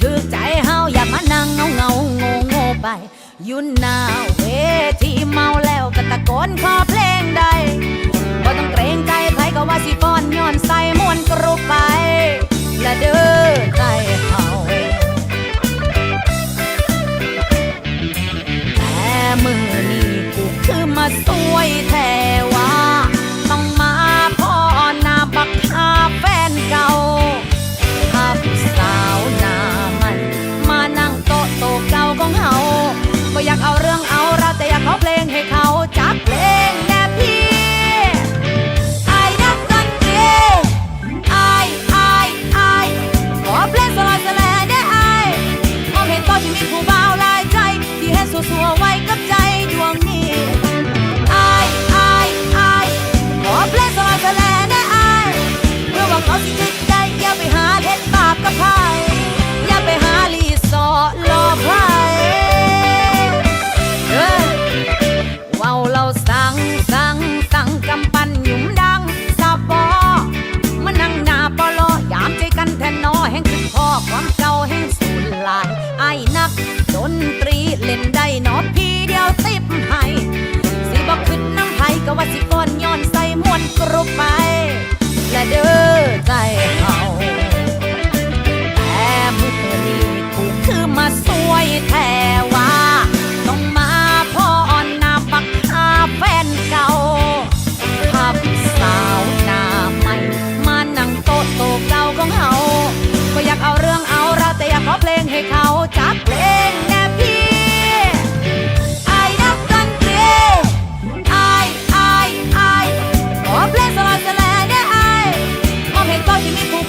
ถือใจเฮาอย่ามานั่งเงาเงาโง่โง่ไปยุ่นหน้าเวทีเมาแล้วก็ตะโกนขอเพลงใดบ่ต้องเกรงใจใครก็ว่าสิฟ้อนย้อนใส่มวนกรุบไปและเด้อใจเฮาแต่มือนี้กูคือมาสวยแท้ว่าต้องมาพ่อหน้าบักหาแฟนเก่าหาผู้สาวหน้ามันมานั่งโต๊ะเก่าของเฮาก็อยากเอาเรื่องเอาเราแต่อยากขอเพลงให้เขาจักเพลงแน่พี่ไอ้นักดนตรีไอ้ขอเพลงสลายสลายได้ไอ้มองเห็นตัวที่มีผู้บ่าวหลายใจที่เห็นสัวๆไว้กับใจดวงนี้ไอ้ขอเพลงสลายสลายได้ไอ้เพื่อว่าเขาสิจิตใจอย่าไปหาเฮ็ดบาปกับใครอย่าไปหาลีสอหลอกใครว้าวเราสั่งกำปั้นหยุ่มดังสาบอมานั่งหน้าปลอยามใจกันแทนนอแห่งคือพ่อความเก่าแห่งสูญลายไอ้นักดนตรีเล่นได้นอพี่เดียวติบให้สิบอกขึ้นน้ำไผ่ก็ว่าสิก้อนย้อนใส่มวนกรุบไปและเด้อใจเฮาแต่มือนี้กูคือมาสวยแท้ว่าต้องมาพ่อหน้าบักหาแฟนเก่าภาพสาวหน้าใหม่มานั่งโต๊ะเก่าของเฮาก็อยากเอาเรื่องเอาเราแต่อยากขอเพลงให้เขาจักเพลงแน่พี่ไอ้นักดนตรีไอ้ขอเพลงสลายสลายได้ไอ้มองเห็นตัวที่มีผู้